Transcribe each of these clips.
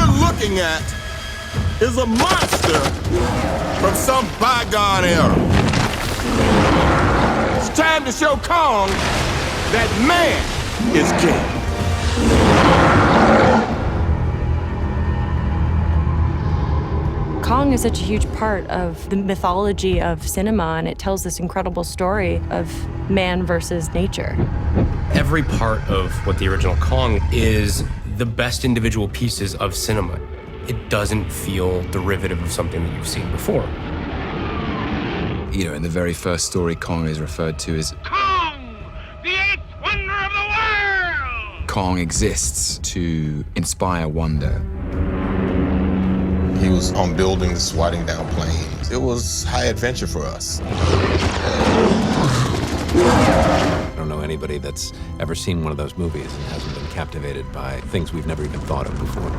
we're looking at is a monster from some bygone era. It's time to show Kong that man is king. Kong is such a huge part of the mythology of cinema, and it tells this incredible story of man versus nature. Every part of what the original Kong is the best individual pieces of cinema. It doesn't feel derivative of something that you've seen before. You know, in the very first story, Kong is referred to as Kong, the eighth wonder of the world! Kong exists to inspire wonder. He was on buildings, swatting down planes. It was high adventure for us. I don't know anybody that's ever seen one of those movies and hasn't been captivated by things we've never even thought of before.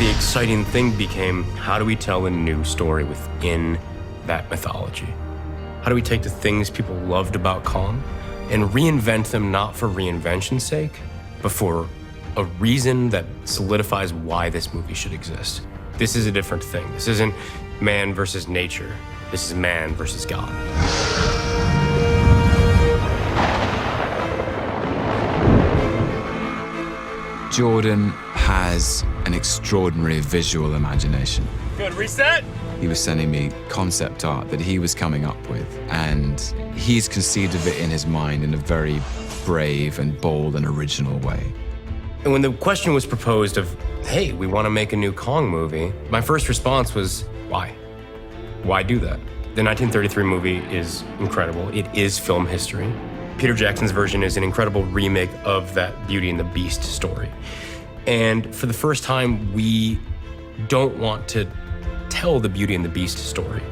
The exciting thing became, how do we tell a new story within that mythology? How do we take the things people loved about Kong and reinvent them, not for reinvention's sake, but for a reason that solidifies why this movie should exist? This is a different thing. This isn't man versus nature. This is man versus God. Jordan has an extraordinary visual imagination. Good, reset. He was sending me concept art that he was coming up with, and he's conceived of it in his mind in a very brave and bold and original way. And when the question was proposed of, hey, we want to make a new Kong movie, my first response was, why? Why do that? The 1933 movie is incredible. It is film history. Peter Jackson's version is an incredible remake of that Beauty and the Beast story. And for the first time, we don't want to tell the Beauty and the Beast story.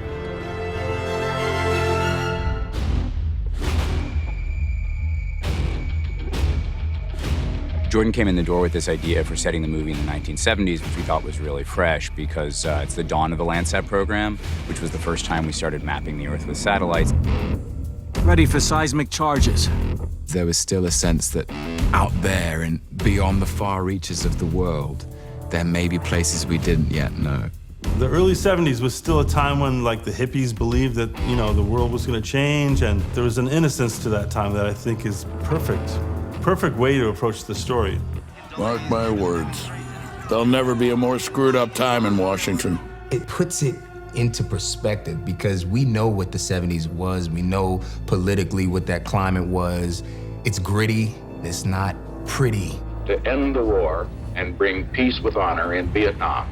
Jordan came in the door with this idea for setting the movie in the 1970s, which we thought was really fresh because it's the dawn of the Landsat program, which was the first time we started mapping the Earth with satellites. Ready for seismic charges. There was still a sense that out there and beyond the far reaches of the world, there may be places we didn't yet know. The early 70s was still a time when, like, the hippies believed that, you know, the world was going to change, and there was an innocence to that time that I think is perfect. Perfect way to approach the story. Mark my words, there'll never be a more screwed up time in Washington. It puts it into perspective because we know what the 70s was. We know politically what that climate was. It's gritty, it's not pretty. To end the war and bring peace with honor in Vietnam.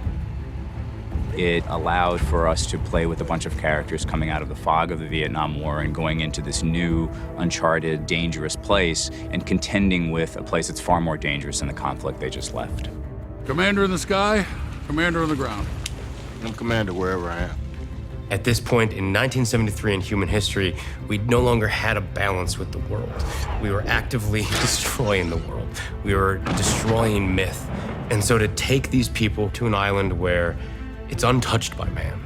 It allowed for us to play with a bunch of characters coming out of the fog of the Vietnam War and going into this new, uncharted, dangerous place and contending with a place that's far more dangerous than the conflict they just left. Commander in the sky, commander on the ground. I'm commander wherever I am. At this point in 1973 in human history, we no longer had a balance with the world. We were actively destroying the world. We were destroying myth. And so to take these people to an island where it's untouched by man.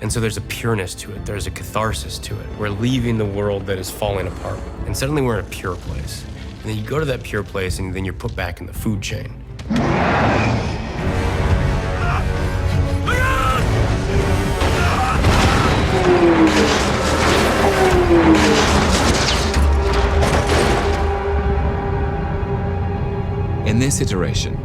And so there's a pureness to it. There's a catharsis to it. We're leaving the world that is falling apart. And suddenly we're in a pure place. And then you go to that pure place and then you're put back in the food chain. In this iteration,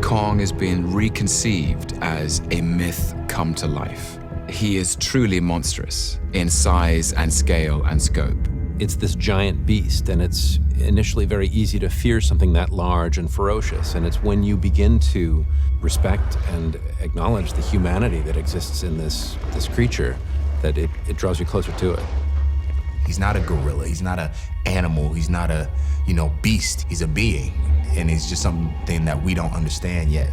Kong is being reconceived as a myth come to life. He is truly monstrous in size and scale and scope. It's this giant beast, and it's initially very easy to fear something that large and ferocious. And it's when you begin to respect and acknowledge the humanity that exists in this creature that it draws you closer to it. He's not a gorilla, he's not an animal, he's not a, beast, he's a being. And it's just something that we don't understand yet.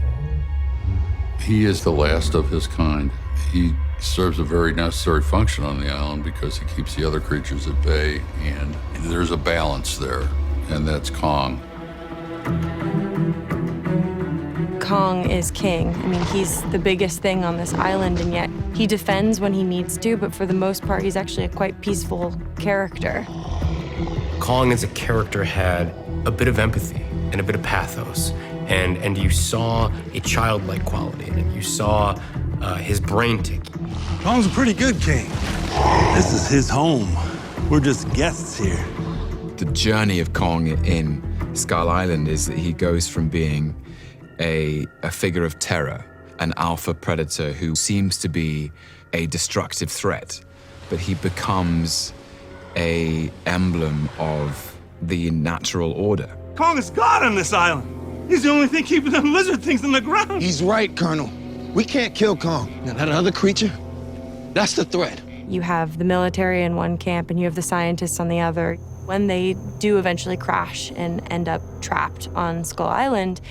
He is the last of his kind. He serves a very necessary function on the island because he keeps the other creatures at bay, and there's a balance there, and that's Kong. Kong is king. I mean, he's the biggest thing on this island, and yet he defends when he needs to, but for the most part, he's actually a quite peaceful character. Kong as a character had a bit of empathy and a bit of pathos. And you saw a childlike quality in it. You saw his brain ticking. Kong's a pretty good king. This is his home. We're just guests here. The journey of Kong in Skull Island is that he goes from being a figure of terror, an alpha predator who seems to be a destructive threat, but he becomes an emblem of the natural order. Kong is God on this island. He's the only thing keeping them lizard things in the ground. He's right, Colonel. We can't kill Kong. Now, that other creature, that's the threat. You have the military in one camp and you have the scientists on the other. When they do eventually crash and end up trapped on Skull Island,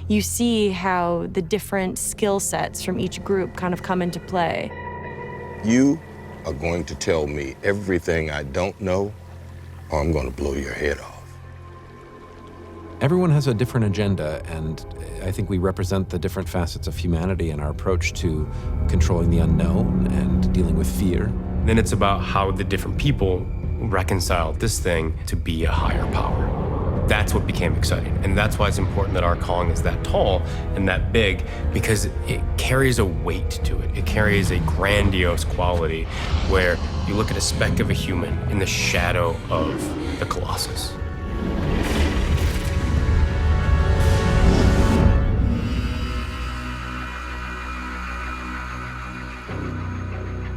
you see how the different skill sets from each group kind of come into play. You are going to tell me everything I don't know, or I'm going to blow your head off. Everyone has a different agenda, and I think we represent the different facets of humanity in our approach to controlling the unknown and dealing with fear. Then it's about how the different people reconcile this thing to be a higher power. That's what became exciting. And that's why it's important that our Kong is that tall and that big, because it carries a weight to it. It carries a grandiose quality where you look at a speck of a human in the shadow of the Colossus.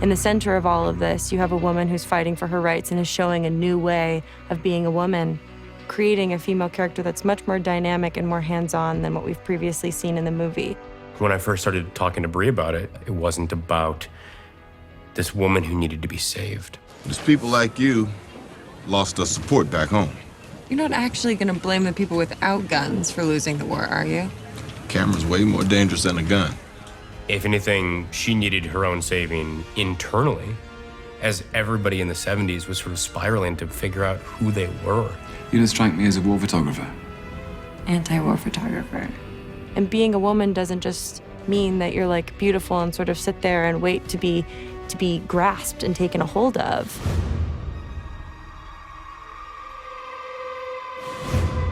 In the center of all of this, you have a woman who's fighting for her rights and is showing a new way of being a woman, creating a female character that's much more dynamic and more hands-on than what we've previously seen in the movie. When I first started talking to Brie about it, it wasn't about this woman who needed to be saved. It's people like you lost us support back home. You're not actually going to blame the people without guns for losing the war, are you? Camera's way more dangerous than a gun. If anything, she needed her own saving internally, as everybody in the 70s was sort of spiraling to figure out who they were. You don't strike me as a war photographer. Anti-war photographer. And being a woman doesn't just mean that you're like beautiful and sort of sit there and wait to be grasped and taken a hold of.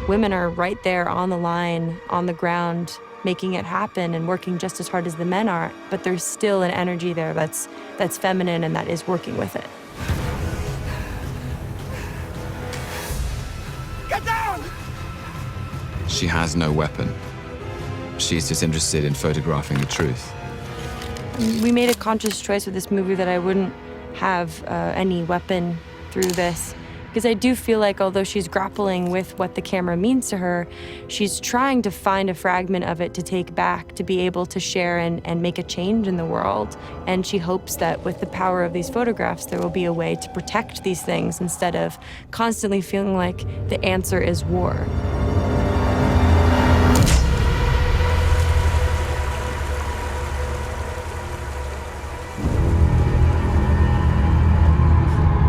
Women are right there on the line, on the ground, making it happen and working just as hard as the men are, but there's still an energy there that's feminine and that is working with it. Get down! She has no weapon. She's just interested in photographing the truth. We made a conscious choice with this movie that I wouldn't have any weapon through this, because I do feel like although she's grappling with what the camera means to her, she's trying to find a fragment of it to take back, to be able to share and make a change in the world. And she hopes that with the power of these photographs, there will be a way to protect these things instead of constantly feeling like the answer is war.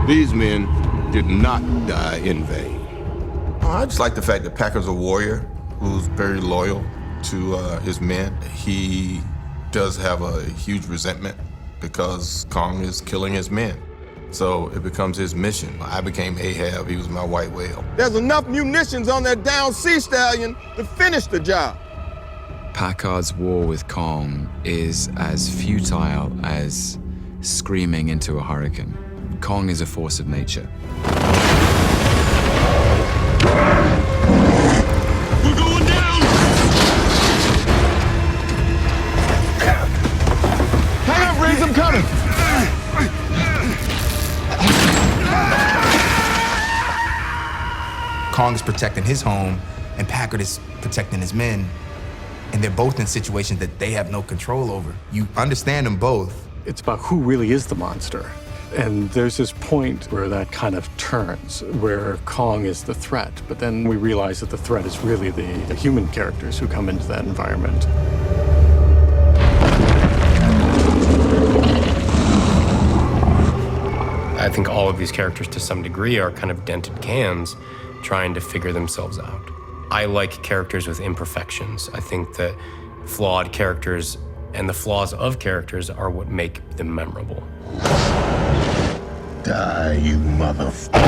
These men did not die in vain. I just like the fact that Packer's a warrior who's very loyal to his men. He does have a huge resentment because Kong is killing his men. So it becomes his mission. I became Ahab, he was my white whale. There's enough munitions on that down sea stallion to finish the job. Packard's war with Kong is as futile as screaming into a hurricane. Kong is a force of nature. We're going down! Hang up, Riggs, I'm coming! Kong is protecting his home, and Packard is protecting his men. And they're both in situations that they have no control over. You understand them both. It's about who really is the monster. And there's this point where that kind of turns, where Kong is the threat, but then we realize that the threat is really the human characters who come into that environment. I think all of these characters to some degree are kind of dented cans trying to figure themselves out. I like characters with imperfections. I think that flawed characters and the flaws of characters are what make them memorable. Die, you motherfucker.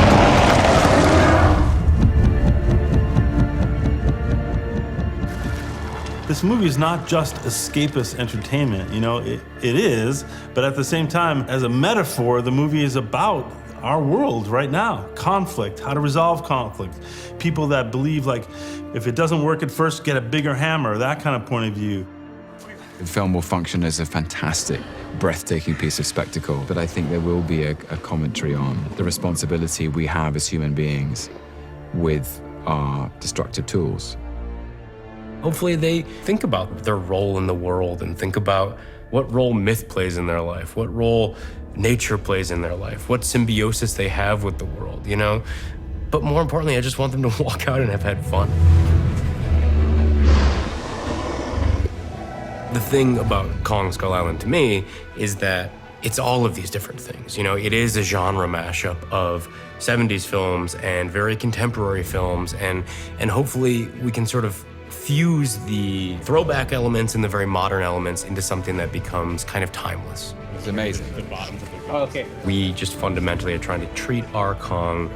This movie is not just escapist entertainment, you know, it is, but at the same time, as a metaphor, the movie is about our world right now. Conflict, how to resolve conflict. People that believe, like, if it doesn't work at first, get a bigger hammer, that kind of point of view. The film will function as a fantastic, breathtaking piece of spectacle, but I think there will be a commentary on the responsibility we have as human beings with our destructive tools. Hopefully they think about their role in the world and think about what role myth plays in their life, what role nature plays in their life, what symbiosis they have with the world, you know? But more importantly, I just want them to walk out and have had fun. The thing about Kong Skull Island to me is that it's all of these different things. You know, it is a genre mashup of 70s films and very contemporary films, and hopefully we can sort of fuse the throwback elements and the very modern elements into something that becomes kind of timeless. It's amazing. Oh, okay. We just fundamentally are trying to treat our Kong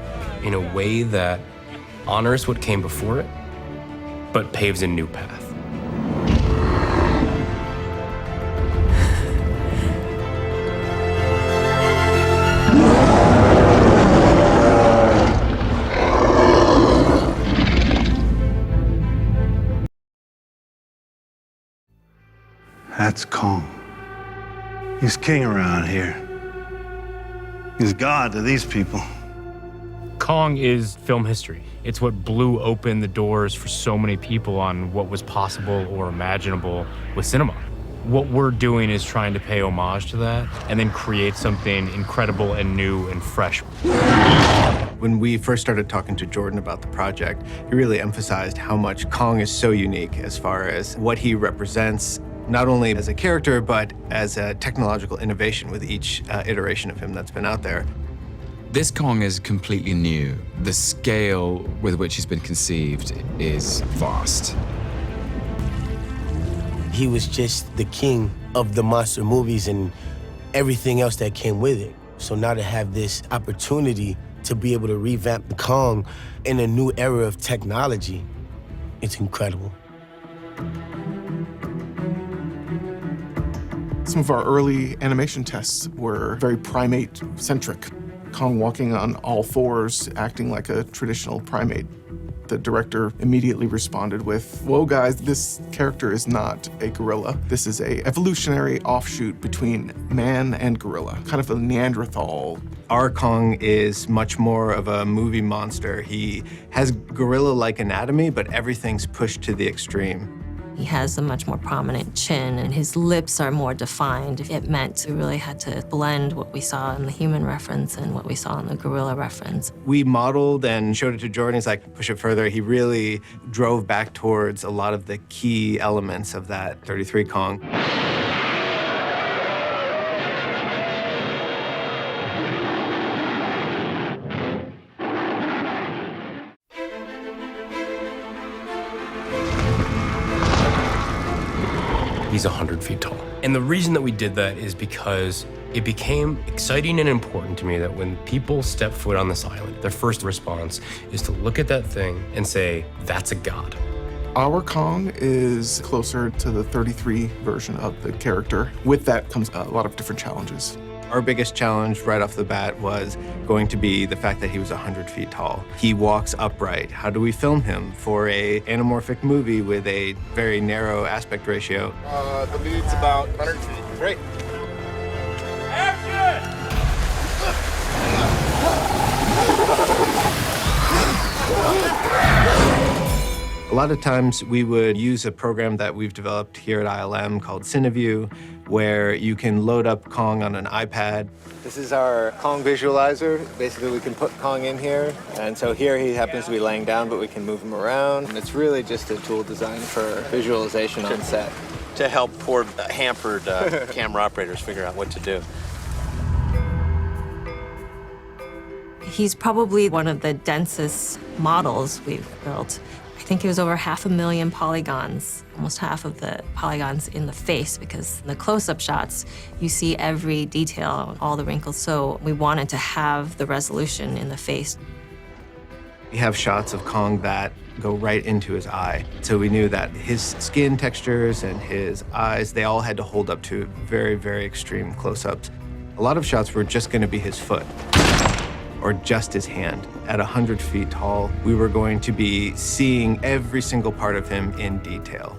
in a way that honors what came before it, but paves a new path. That's Kong. He's king around here. He's God to these people. Kong is film history. It's what blew open the doors for so many people on what was possible or imaginable with cinema. What we're doing is trying to pay homage to that and then create something incredible and new and fresh. When we first started talking to Jordan about the project, he really emphasized how much Kong is so unique as far as what he represents, not only as a character, but as a technological innovation with each iteration of him that's been out there. This Kong is completely new. The scale with which he's been conceived is vast. He was just the king of the monster movies and everything else that came with it. So now to have this opportunity to be able to revamp the Kong in a new era of technology, it's incredible. Some of our early animation tests were very primate-centric. Kong walking on all fours, acting like a traditional primate. The director immediately responded with, "Whoa guys, this character is not a gorilla. This is a evolutionary offshoot between man and gorilla, kind of a Neanderthal." Our Kong is much more of a movie monster. He has gorilla-like anatomy, but everything's pushed to the extreme. He has a much more prominent chin, and his lips are more defined. It meant we really had to blend what we saw in the human reference and what we saw in the gorilla reference. We modeled and showed it to Jordan. He's like, push it further. He really drove back towards a lot of the key elements of that 33 Kong. He's 100 feet tall. And the reason that we did that is because it became exciting and important to me that when people step foot on this island, their first response is to look at that thing and say, that's a god. Our Kong is closer to the 33 version of the character. With that comes a lot of different challenges. Our biggest challenge right off the bat was going to be the fact that he was 100 feet tall. He walks upright. How do we film him for a anamorphic movie with a very narrow aspect ratio? The lead's about 100 feet. Great. A lot of times we would use a program that we've developed here at ILM called CineView, where you can load up Kong on an iPad. This is our Kong visualizer. Basically, we can put Kong in here, and so here he happens to be laying down, but we can move him around. And it's really just a tool designed for visualization on set. To help poor hampered camera operators figure out what to do. He's probably one of the densest models we've built. I think it was over 500,000 polygons, almost half of the polygons in the face, because in the close-up shots, you see every detail, all the wrinkles. So we wanted to have the resolution in the face. We have shots of Kong that go right into his eye. So we knew that his skin textures and his eyes, they all had to hold up to very, very extreme close-ups. A lot of shots were just going to be his foot or just his hand. At 100 feet tall, we were going to be seeing every single part of him in detail.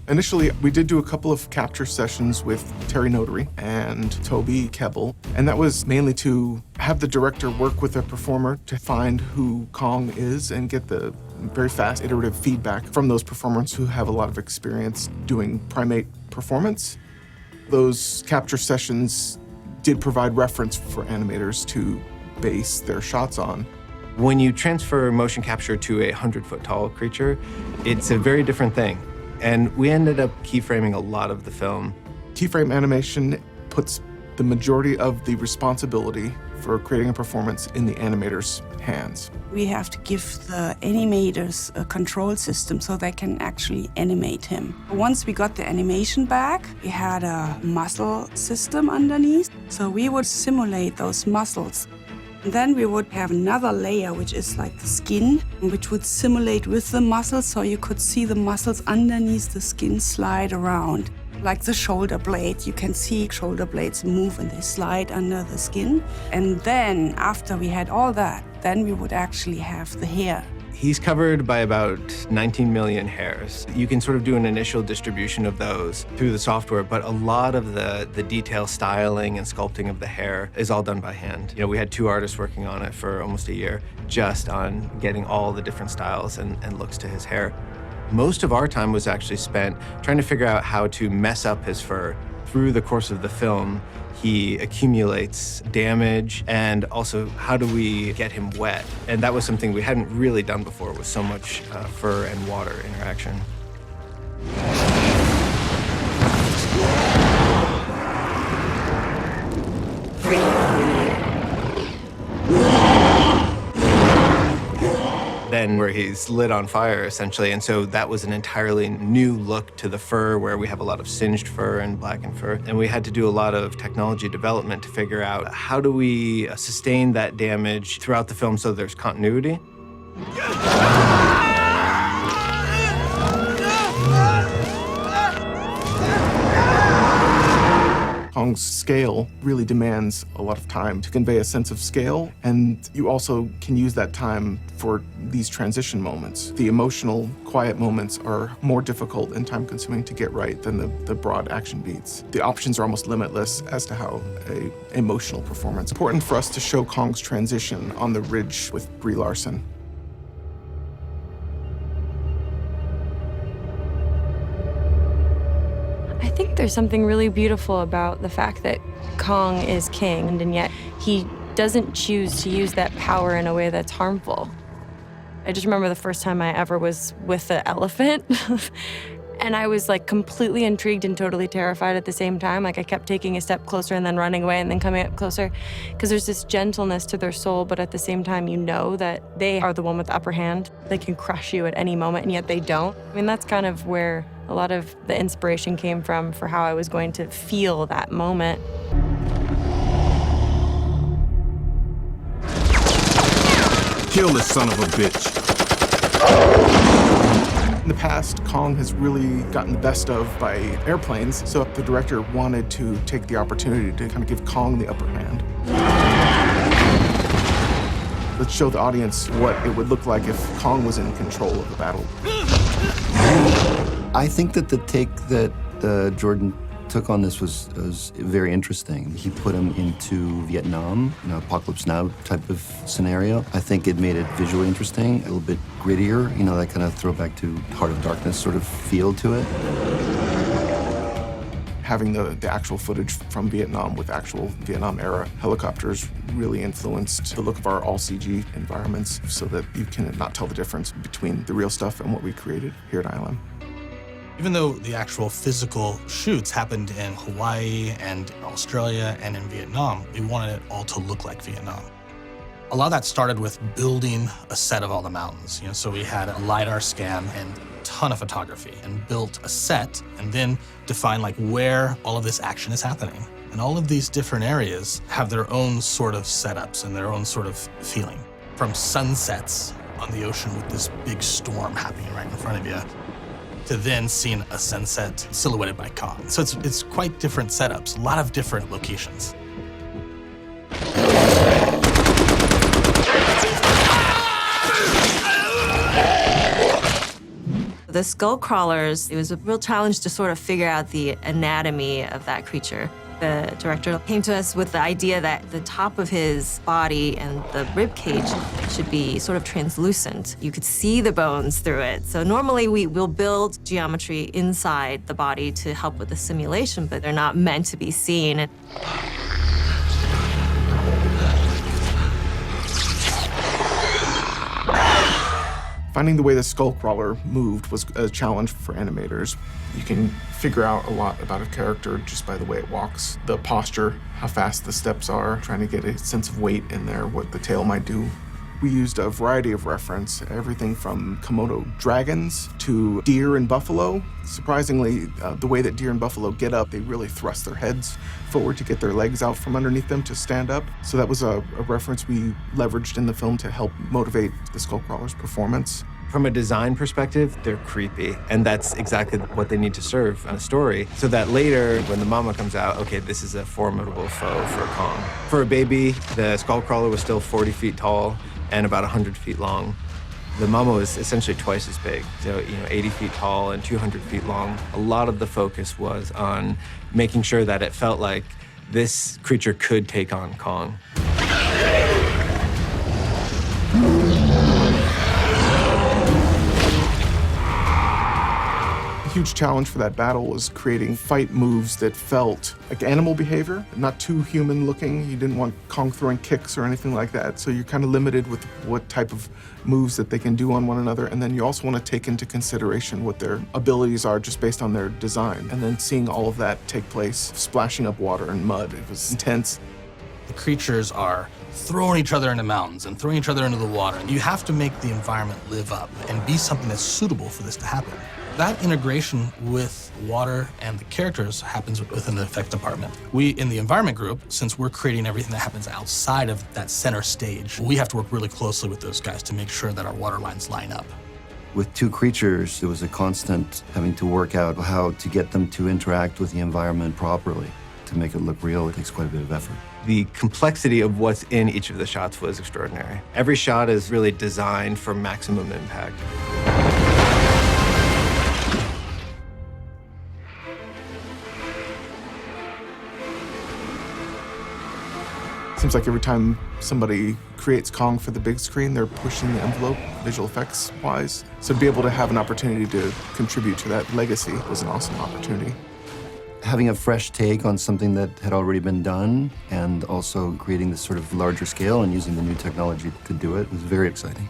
Initially, we did do a couple of capture sessions with Terry Notary and Toby Kebbell, and that was mainly to have the director work with a performer to find who Kong is and get the very fast iterative feedback from those performers who have a lot of experience doing primate performance. Those capture sessions did provide reference for animators to base their shots on. When you transfer motion capture to a 100-foot tall creature, it's a very different thing. And we ended up keyframing a lot of the film. Keyframe animation puts the majority of the responsibility for creating a performance in the animator's hands. We have to give the animators a control system so they can actually animate him. Once we got the animation back, we had a muscle system underneath, so we would simulate those muscles. Then we would have another layer, which is like the skin, which would simulate with the muscles, so you could see the muscles underneath the skin slide around. Like the shoulder blade, you can see shoulder blades move and they slide under the skin. And then after we had all that, then we would actually have the hair. He's covered by about 19 million hairs. You can sort of do an initial distribution of those through the software, but a lot of the detail styling and sculpting of the hair is all done by hand. You know, we had 2 artists working on it for almost a year, just on getting all the different styles and looks to his hair. Most of our time was actually spent trying to figure out how to mess up his fur. Through the course of the film, he accumulates damage, and also how do we get him wet? And that was something we hadn't really done before with so much fur and water interaction. Then where he's lit on fire, essentially. And so that was an entirely new look to the fur, where we have a lot of singed fur and blackened fur. And we had to do a lot of technology development to figure out how do we sustain that damage throughout the film so there's continuity. Kong's scale really demands a lot of time to convey a sense of scale, and you also can use that time for these transition moments. The emotional, quiet moments are more difficult and time-consuming to get right than the broad action beats. The options are almost limitless as to how an emotional performance. It's important for us to show Kong's transition on the ridge with Brie Larson. I think there's something really beautiful about the fact that Kong is king, and yet he doesn't choose to use that power in a way that's harmful. I just remember the first time I ever was with the elephant, and I was like completely intrigued and totally terrified at the same time. Like I kept taking a step closer and then running away and then coming up closer, because there's this gentleness to their soul, but at the same time you know that they are the one with the upper hand. They can crush you at any moment, and yet they don't. I mean, that's kind of where a lot of the inspiration came from for how I was going to feel that moment. Kill this son of a bitch. In the past, Kong has really gotten the best of by airplanes, so the director wanted to take the opportunity to kind of give Kong the upper hand. Let's show the audience what it would look like if Kong was in control of the battle. I think that the take that Jordan took on this was very interesting. He put him into Vietnam, Apocalypse Now type of scenario. I think it made it visually interesting, a little bit grittier, that kind of throwback to Heart of Darkness sort of feel to it. Having the actual footage from Vietnam with actual Vietnam-era helicopters really influenced the look of our all-CG environments so that you can not tell the difference between the real stuff and what we created here at ILM. Even though the actual physical shoots happened in Hawaii and Australia and in Vietnam, we wanted it all to look like Vietnam. A lot of that started with building a set of all the mountains. So we had a LiDAR scan and a ton of photography and built a set and then defined where all of this action is happening. And all of these different areas have their own sort of setups and their own sort of feeling. From sunsets on the ocean with this big storm happening right in front of you, to then seeing a sunset silhouetted by Kong. So it's quite different setups, a lot of different locations. The skull crawlers, it was a real challenge to sort of figure out the anatomy of that creature. The director came to us with the idea that the top of his body and the rib cage should be sort of translucent. You could see the bones through it. So normally we will build geometry inside the body to help with the simulation, but they're not meant to be seen. Finding the way the skull crawler moved was a challenge for animators. You can figure out a lot about a character just by the way it walks, the posture, how fast the steps are, trying to get a sense of weight in there, what the tail might do. We used a variety of reference, everything from Komodo dragons to deer and buffalo. Surprisingly, the way that deer and buffalo get up, they really thrust their heads forward to get their legs out from underneath them to stand up. So that was a reference we leveraged in the film to help motivate the Skullcrawler's performance. From a design perspective, they're creepy, and that's exactly what they need to serve in a story, so that later, when the mama comes out, okay, this is a formidable foe for Kong. For a baby, the Skullcrawler was still 40 feet tall and about 100 feet long. The mama was essentially twice as big, so 80 feet tall and 200 feet long. A lot of the focus was on making sure that it felt like this creature could take on Kong. A huge challenge for that battle was creating fight moves that felt like animal behavior, not too human looking. You didn't want Kong throwing kicks or anything like that, so you're kind of limited with what type of moves that they can do on one another, and then you also want to take into consideration what their abilities are just based on their design, and then seeing all of that take place, splashing up water and mud. It was intense. The creatures are throwing each other into mountains and throwing each other into the water. You have to make the environment live up and be something that's suitable for this to happen. That integration with water and the characters happens within the effects department. We, in the environment group, since we're creating everything that happens outside of that center stage, we have to work really closely with those guys to make sure that our water lines line up. With two creatures, it was a constant having to work out how to get them to interact with the environment properly. To make it look real, it takes quite a bit of effort. The complexity of what's in each of the shots was extraordinary. Every shot is really designed for maximum impact. Seems like every time somebody creates Kong for the big screen, they're pushing the envelope, visual effects-wise. So to be able to have an opportunity to contribute to that legacy was an awesome opportunity. Having a fresh take on something that had already been done and also creating this sort of larger scale and using the new technology to do it was very exciting.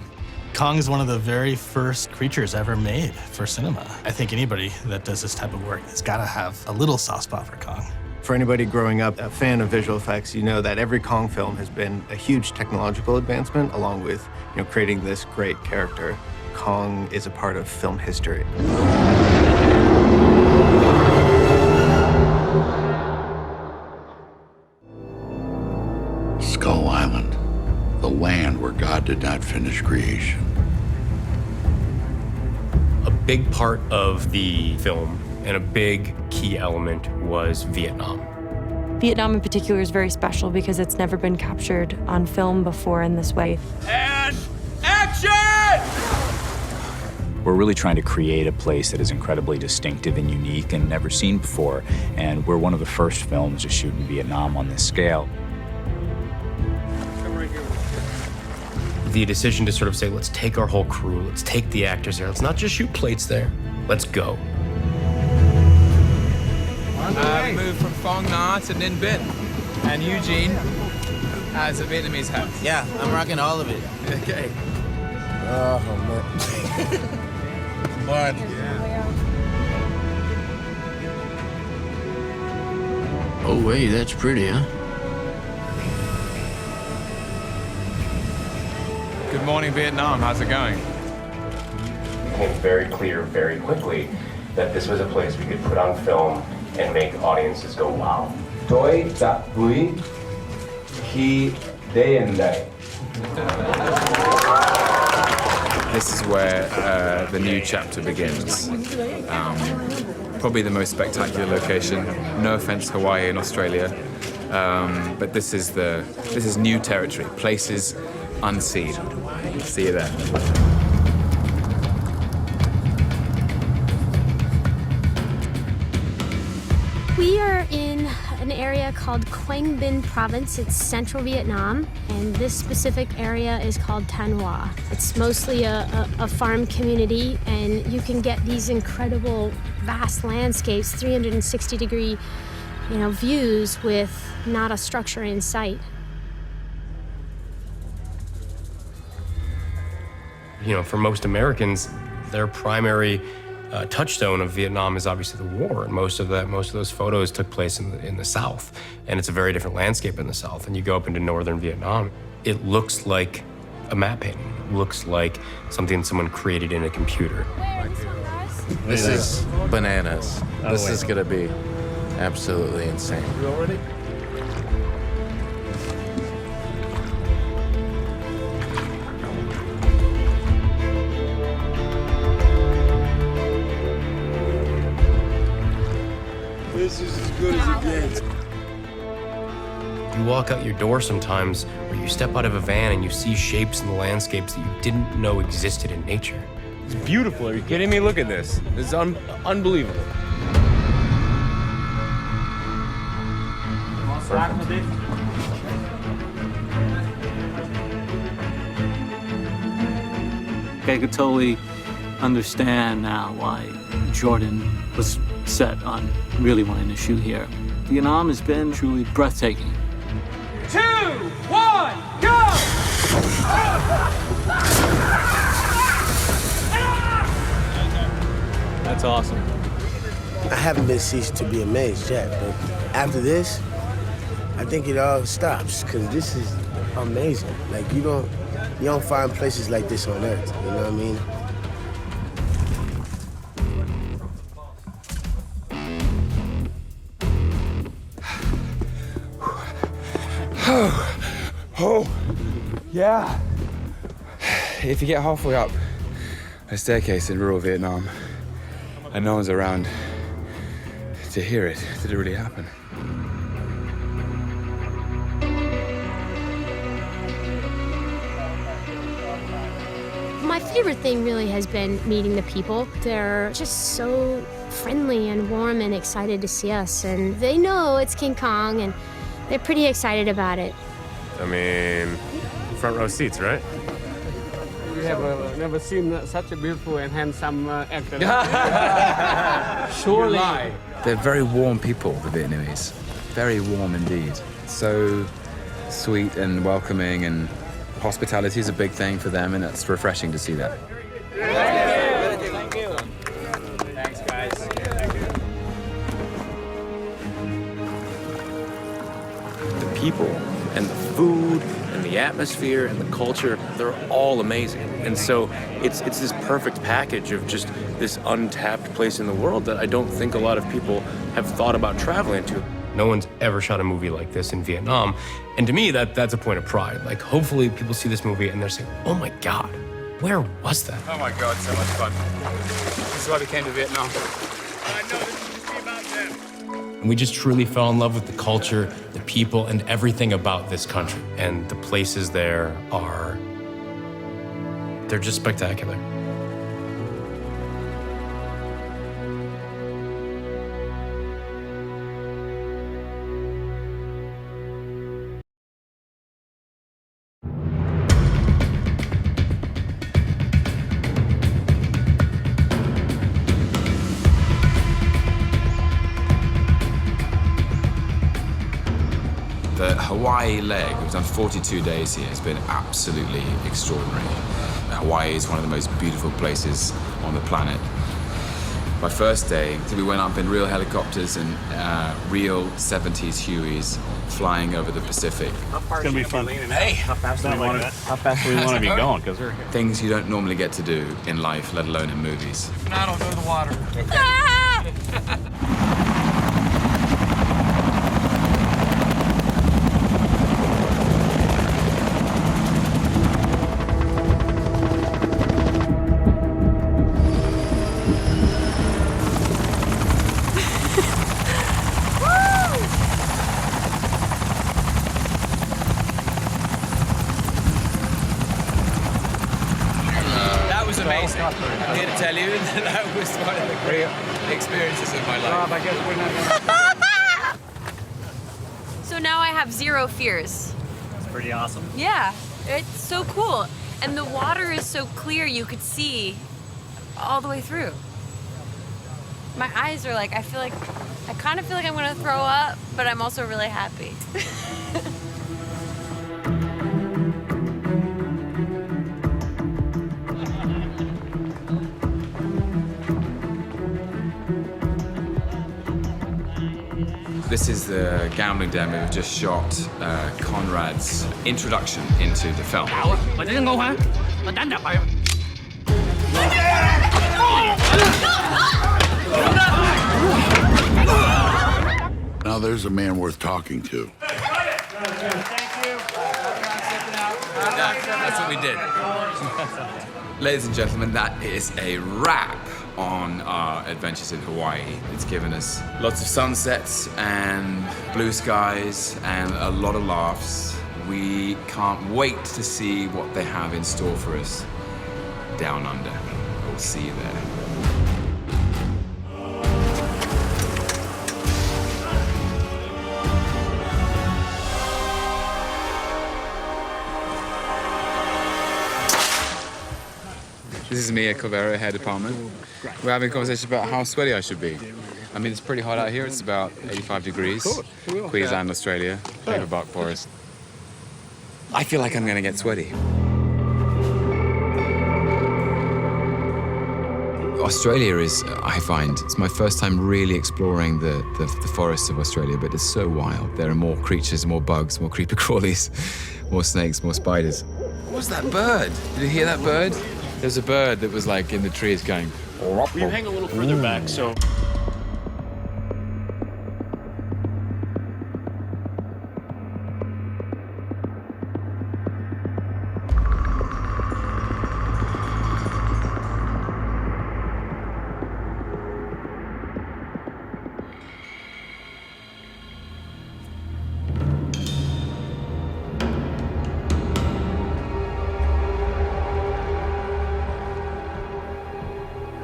Kong is one of the very first creatures ever made for cinema. I think anybody that does this type of work has got to have a little soft spot for Kong. For anybody growing up a fan of visual effects, you know that every Kong film has been a huge technological advancement along with creating this great character. Kong is a part of film history. Skull Island, the land where God did not finish creation. A big part of the film and a big key element was Vietnam. Vietnam in particular is very special because it's never been captured on film before in this way. And action! We're really trying to create a place that is incredibly distinctive and unique and never seen before. And we're one of the first films to shoot in Vietnam on this scale. The decision to sort of say, let's take our whole crew, let's take the actors there, let's not just shoot plates there, let's go. Moved from Phong Nha to Ninh Binh. And Eugene has a Vietnamese hat. Yeah, I'm rocking all of it. Okay. Oh, man. Fun. Oh, wait, that's pretty, huh? Good morning, Vietnam. How's it going? It became very clear very quickly that this was a place we could put on film and make audiences go, wow. Toi tak bui ki day. This is where the new chapter begins. Probably the most spectacular location. No offense, Hawaii and Australia, but this is new territory. Places unseen. See you there. We are in an area called Quang Binh Province. It's central Vietnam, and this specific area is called Thanh Hoa. It's mostly a farm community, and you can get these incredible vast landscapes, 360-degree, views with not a structure in sight. For most Americans, their primary touchstone of Vietnam is obviously the war, and most of those photos took place in the South, and it's a very different landscape in the South. And you go up into northern Vietnam, it looks like a map painting. It looks like something someone created in a computer. This is bananas. This is gonna be absolutely insane. You all ready? This is as good as it gets. You walk out your door sometimes, or you step out of a van and you see shapes in the landscapes that you didn't know existed in nature. It's beautiful. Are you kidding me? Look at this. This is unbelievable. I could totally understand now why Jordan was set on really wanting to shoot here. Vietnam has been truly breathtaking. 2, 1, go! That's awesome. I haven't been ceased to be amazed yet, but after this, I think it all stops, because this is amazing. Like, you don't find places like this on Earth, you know what I mean? Oh, yeah. If you get halfway up a staircase in rural Vietnam and no one's around to hear it, did it really happen? My favorite thing really has been meeting the people. They're just so friendly and warm and excited to see us, and they know it's King Kong, and they're pretty excited about it. I mean, front row seats, right? We have never seen such a beautiful and handsome actor. Surely. They're very warm people, the Vietnamese. Very warm indeed. So sweet and welcoming, and hospitality is a big thing for them, and it's refreshing to see that. Thank you. Thanks, guys. The people and the food and the atmosphere and the culture, they're all amazing. And so it's this perfect package of just this untapped place in the world that I don't think a lot of people have thought about traveling to. No one's ever shot a movie like this in Vietnam. And to me, that's a point of pride. Like, hopefully people see this movie and they're saying, oh my God, where was that? Oh my God, so much fun. This is why we came to Vietnam. And we just truly fell in love with the culture, the people, and everything about this country. And the places there they're just spectacular. The Hawaii leg, we've done 42 days here, has been absolutely extraordinary. Hawaii is one of the most beautiful places on the planet. My first day, we went up in real helicopters and real 70s Hueys flying over the Pacific. It's gonna be fun. Hey, how fast do we want to be going? Because we're here. Things you don't normally get to do in life, let alone in movies. I don't go to the water. That was amazing. I'm here to tell you that was one of the great experiences of my life. So now I have zero fears. It's pretty awesome. Yeah, it's so cool. And the water is so clear you could see all the way through. My eyes are like, I kind of feel like I'm gonna throw up, but I'm also really happy. This is the gambling den we've just shot Conrad's introduction into the film. Now there's a man worth talking to. That's what we did. Ladies and gentlemen, that is a wrap on our adventures in Hawaii. It's given us lots of sunsets and blue skies and a lot of laughs. We can't wait to see what they have in store for us down under. We'll see you there. This is Mia Covero, head department. We're having a conversation about how sweaty I should be. I mean, it's pretty hot out here. It's about 85 degrees. Queensland, Australia, paperbark forest. I feel like I'm gonna get sweaty. Australia is, I find, it's my first time really exploring the forests of Australia, but it's so wild. There are more creatures, more bugs, more creeper crawlies, more snakes, more spiders. What was that bird? Did you hear that bird? There's a bird that was like in the trees going. We hang a little further back, so.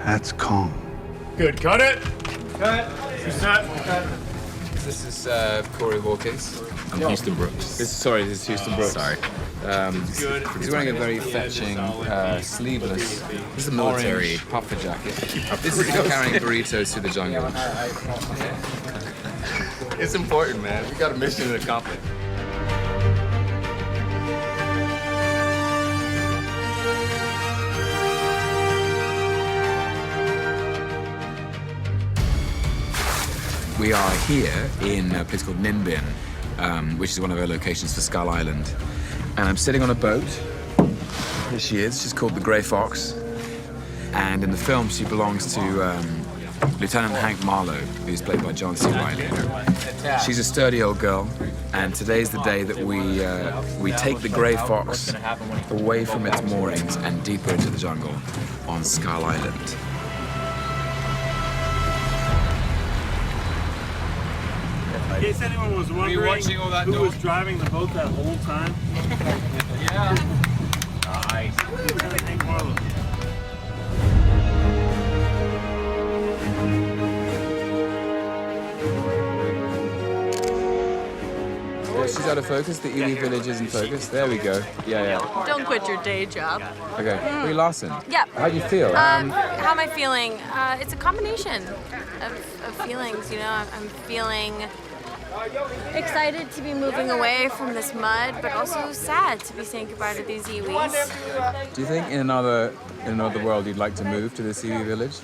That's Kong. Good, cut it. Cut. Set. This is Corey Hawkins. I'm Houston Brooks. This is Houston Brooks. Sorry. He's wearing a very fetching, sleeveless, This is a military orange puffer jacket. This is him carrying burritos through the jungle. It's important, man. We got a mission to accomplish. We are here in a place called Ninbin, which is one of our locations for Skull Island. And I'm sitting on a boat. Here she is. She's called the Grey Fox. And in the film, she belongs to Lieutenant Hank Marlowe, who's played by John C. Reilly. She's a sturdy old girl, and today's the day that we take the Grey Fox away from its moorings and deeper into the jungle on Skull Island. In case anyone was wondering who was driving the boat that whole time. Yeah. Nice. Hank Marlowe. She's out of focus. The Ely village is in focus. There we go. Yeah. Don't quit your day job. Okay. Brie Larson. Yeah. How do you feel? How am I feeling? It's a combination of feelings, you know. I'm feeling excited to be moving away from this mud, but also sad to be saying goodbye to these iwis. Do you think in another world you'd like to move to this Ely village?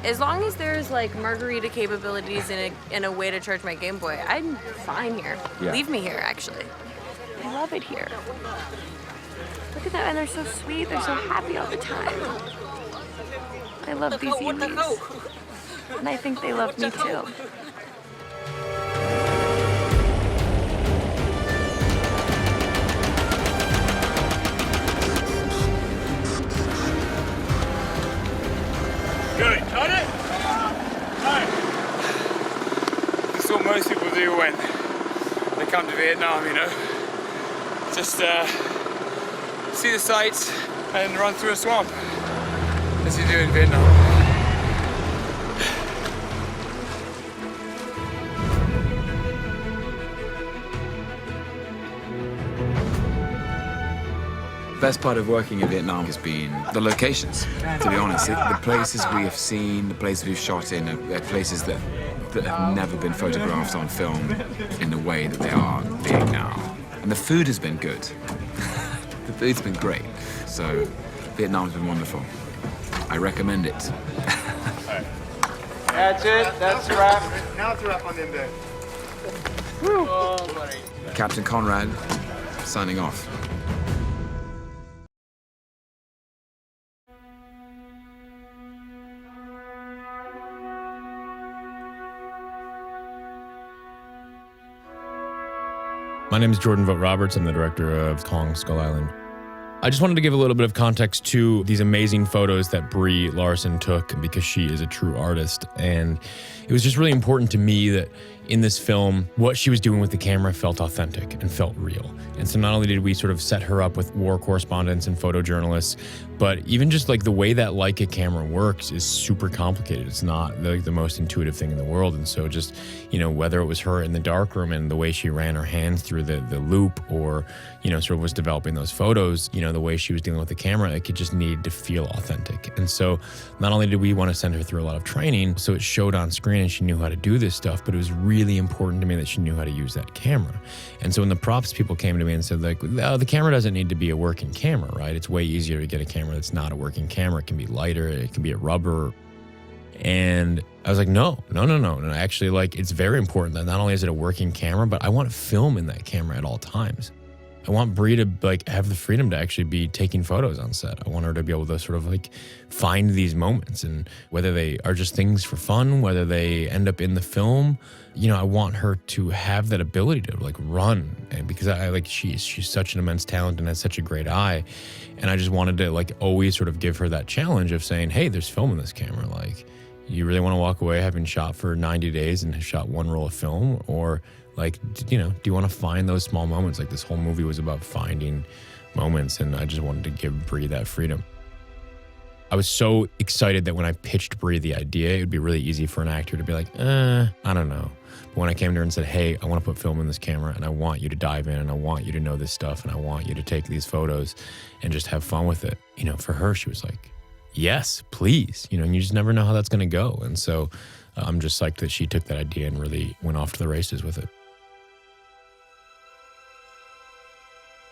As long as there's like margarita capabilities and a way to charge my Game Boy, I'm fine here. Yeah. Leave me here, actually. I love it here. Look at that, and they're so sweet. They're so happy all the time. I love these iwis. And I think they love me too. Good. Cut it. All right. what most people do when they come to Vietnam, you know. Just see the sights and run through a swamp, as you do in Vietnam. The best part of working in Vietnam has been the locations, to be honest. The places we have seen, the places we've shot in are places that have never been photographed on film in the way that they are being now. And the food has been good. The food's been great. So Vietnam's been wonderful. I recommend it. That's it. That's a wrap. Now it's a wrap on the end. Oh, buddy. Captain Conrad, signing off. My name is Jordan Vogt-Roberts. I'm the director of Kong Skull Island. I just wanted to give a little bit of context to these amazing photos that Brie Larson took because she is a true artist. And it was just really important to me that in this film, what she was doing with the camera felt authentic and felt real. And so not only did we sort of set her up with war correspondents and photojournalists, but even just like the way that Leica camera works is super complicated. It's not the most intuitive thing in the world. And so just, you know, whether it was her in the darkroom and the way she ran her hands through the loop or, you know, sort of was developing those photos, you know, the way she was dealing with the camera, like it just needed to feel authentic. And so not only did we want to send her through a lot of training, so it showed on screen and she knew how to do this stuff, but it was really important to me that she knew how to use that camera. And so when the props people came to me and said like, oh, the camera doesn't need to be a working camera, right? It's way easier to get a camera that's not a working camera. It can be lighter, it can be a rubber. And I was like, no. And actually, like, it's very important that not only is it a working camera, but I want film in that camera at all times. I want Brie to like have the freedom to actually be taking photos on set. I want her to be able to sort of like find these moments, and whether they are just things for fun, whether they end up in the film, you know, I want her to have that ability to like run. And because I like, she's such an immense talent and has such a great eye. And I just wanted to like always sort of give her that challenge of saying, hey, there's film in this camera. Like, you really want to walk away having shot for 90 days and shot one roll of film? Or like, you know, do you want to find those small moments? Like this whole movie was about finding moments, and I just wanted to give Brie that freedom. I was so excited that when I pitched Brie the idea, it would be really easy for an actor to be like, I don't know. But when I came to her and said, hey, I want to put film in this camera and I want you to dive in and I want you to know this stuff and I want you to take these photos and just have fun with it. You know, for her, she was like, yes, please. You know, and you just never know how that's going to go. And so I'm just psyched that she took that idea and really went off to the races with it.